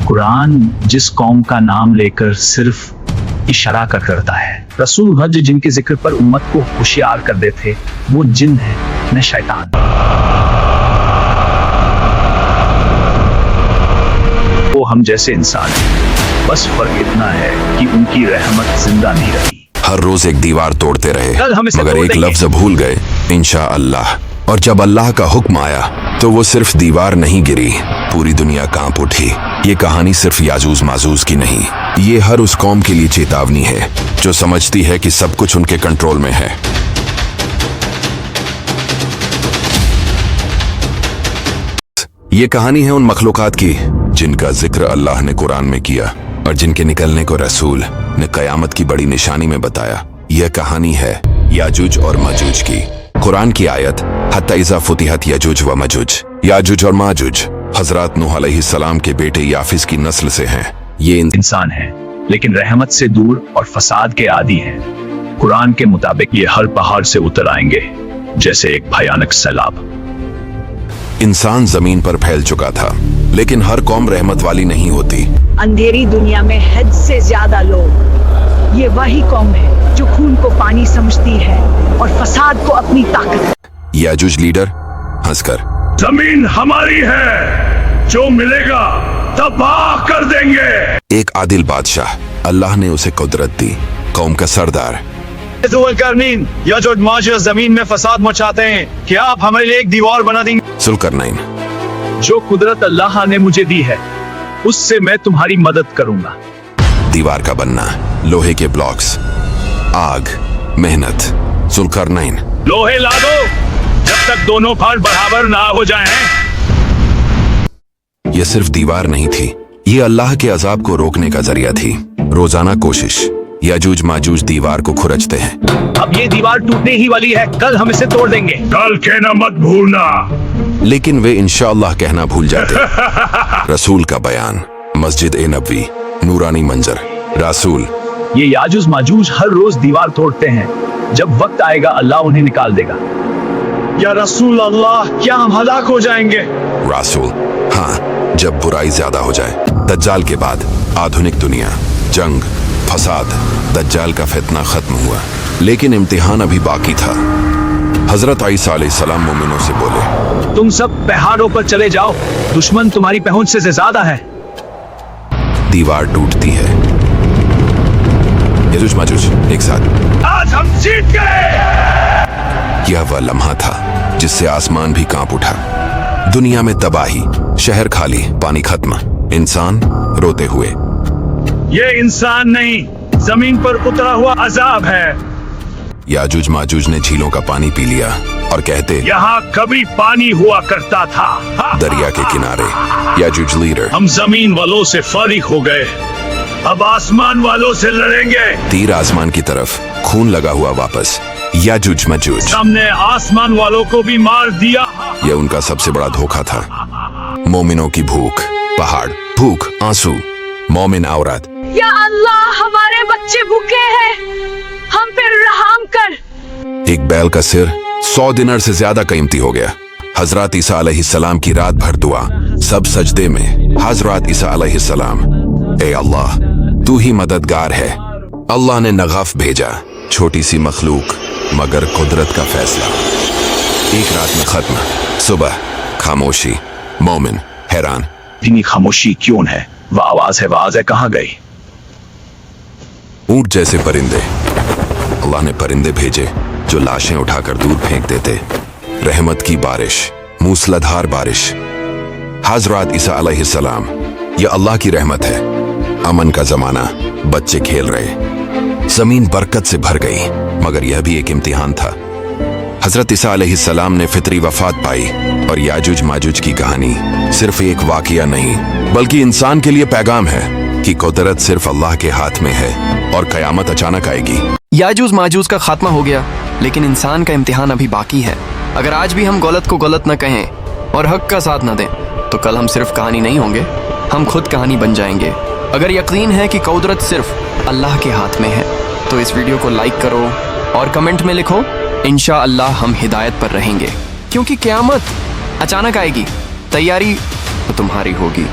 कुरान जिस कौम का नाम लेकर सिर्फ इशारा करता है, रसूल हज जिनके जिक्र पर उम्मत को होशियार कर देते, वो जिन है न शैतान। वो हम जैसे इंसान हैं, बस फर्क इतना है कि उनकी रहमत जिंदा नहीं रही। हर रोज एक दीवार तोड़ते रहे, मगर एक देंगे। लफ्ज भूल गए, इंशा अल्लाह। और जब अल्लाह का हुक्म आया तो वो सिर्फ दीवार नहीं गिरी, पूरी दुनिया कांप उठी। ये कहानी सिर्फ याजूज माजूज की नहीं, ये हर उस कौम के लिए चेतावनी है जो समझती है कि सब कुछ उनके कंट्रोल में है। ये कहानी है उन मखलूकात की जिनका जिक्र अल्लाह ने कुरान में किया और जिनके निकलने को रसूल ने कयामत की बड़ी निशानी में बताया। यह कहानी है याजूज और माजूज की। कुरान की आयत हत्ता इज़ा फुतिहत याजूज व माजूज। याजूज और माजूज हजरत नूह अलैहिस्सलाम के बेटे याफिस की नस्ल से हैं। ये इंसान है लेकिन रहमत से दूर और फसाद के आदी हैं। कुरान के मुताबिक ये हर पहाड़ से उतर आएंगे जैसे एक भयानक सैलाब। इंसान जमीन पर फैल चुका था, लेकिन हर कौम रहमत वाली नहीं होती। अंधेरी दुनिया में हद से ज्यादा लोग, ये वही कौम है जो खून को पानी समझती है और फसाद को अपनी ताकत। याजूज लीडर हंसकर, जमीन हमारी है, जो मिलेगा तबाह कर देंगे। एक आदिल बादशाह, अल्लाह ने उसे कुदरत दी, कौम का सरदार। याजूज माजूज जमीन में फसाद मचाते हैं, क्या आप हमारे लिए एक दीवार बना देंगे? जुल्करनैन, जो कुदरत अल्लाह ने मुझे दी है उससे मैं तुम्हारी मदद करूंगा। दीवार का बनना, लोहे के ब्लॉक्स, आग, मेहनत। जुल्करनैन, लोहे ला दो जब तक दोनों फाड़ बराबर ना हो जाएं। ये सिर्फ दीवार नहीं थी, ये अल्लाह के अजाब को रोकने का जरिया थी। रोजाना कोशिश, याजूज माजूज दीवार को खुरचते हैं। अब ये दीवार टूटने ही वाली है, कल हम इसे तोड़ देंगे। कल कहना मत भूलना। लेकिन वे इंशाअल्लाह कहना भूल जाते। रसूल का बयान, मस्जिद ए नबवी, नूरानी मंजर। रसूल, ये याजूज माजूज हर रोज दीवार तोड़ते हैं, जब वक्त आएगा अल्लाह उन्हें निकाल देगा। या रसूल अल्लाह, क्या हम हलाक हो जाएंगे? रसूल, हाँ, जब बुराई ज्यादा हो जाए। दज्जाल के बाद आधुनिक दुनिया, जंग, फसाद। दज्जाल का फितना खत्म हुआ, लेकिन इम्तिहान अभी बाकी था। हजरत ईसा अलैहिस्सलाम मोमिनों से बोले, तुम सब पहाड़ों पर चले जाओ, दुश्मन तुम्हारी पहुंच से ज्यादा है। दीवार टूटती है। याजूज माजूज एक साथ। आज हम जीत गए। यह वह लम्हा था जिससे आसमान भी कांप उठा। दुनिया में तबाही, शहर खाली, पानी खत्म, इंसान रोते हुए। ये इंसान नहीं, जमीन पर उतरा हुआ अजाब है। याजूज माजूज ने झीलों का पानी पी लिया और कहते, यहाँ कभी पानी हुआ करता था। दरिया के किनारे। याजूज लीडर, हम जमीन वालों से फारिग हो गए, अब आसमान वालों से लड़ेंगे। तीर आसमान की तरफ, खून लगा हुआ वापस। याजूज माजूज, हमने आसमान वालों को भी मार दिया। यह उनका सबसे बड़ा धोखा था। मोमिनों की भूख, पहाड़, भूख, आंसू, मोमिन औरत। या अल्लाह, हमारे बच्चे भूखे हैं, हम पे रहम कर। एक बैल का सिर 100 दिनार से ज्यादा कीमती हो गया। हजरत ईसा अलैहिस्सलाम की रात भर दुआ, सब सजदे में। हजरत ईसा अलैहिस्सलाम, ए अल्लाह, तू ही मददगार है। अल्लाह ने नगाफ भेजा, छोटी सी मखलूक मगर कुदरत का फैसला। एक रात में खत्म। सुबह खामोशी, मोमिन हैरान। इतनी खामोशी क्यों है? वह आवाज है, कहाँ गई? ऊंट जैसे परिंदे। अल्लाह ने परिंदे भेजे जो लाशें उठाकर दूर फेंक देते। रहमत की बारिश, मूसलाधार बारिश। हजरत ईसा अलैहिस्सलाम, यह अल्लाह की रहमत है। अमन का जमाना, बच्चे खेल रहे, जमीन बरकत से भर गई। मगर यह भी एक इम्तिहान था। हजरत ईसा अलैहिस्सलाम ने फितरी वफात पाई और याजूज माजूज की कहानी सिर्फ एक वाकया नहीं, बल्कि इंसान के लिए पैगाम है कि कुदरत सिर्फ अल्लाह के हाथ में है और कयामत अचानक आएगी। याजूज माजूज का खात्मा हो गया, लेकिन इंसान का इम्तिहान अभी बाकी है। अगर आज भी हम गलत को गलत न कहें और हक का साथ न दें, तो कल हम सिर्फ कहानी नहीं होंगे, हम खुद कहानी बन जाएंगे। अगर यकीन है कि कुदरत सिर्फ अल्लाह के हाथ में है, तो इस वीडियो को लाइक करो और कमेंट में लिखो, इंशाअल्लाह हम हिदायत पर रहेंगे, क्योंकि क़यामत अचानक आएगी, तैयारी तो तुम्हारी होगी।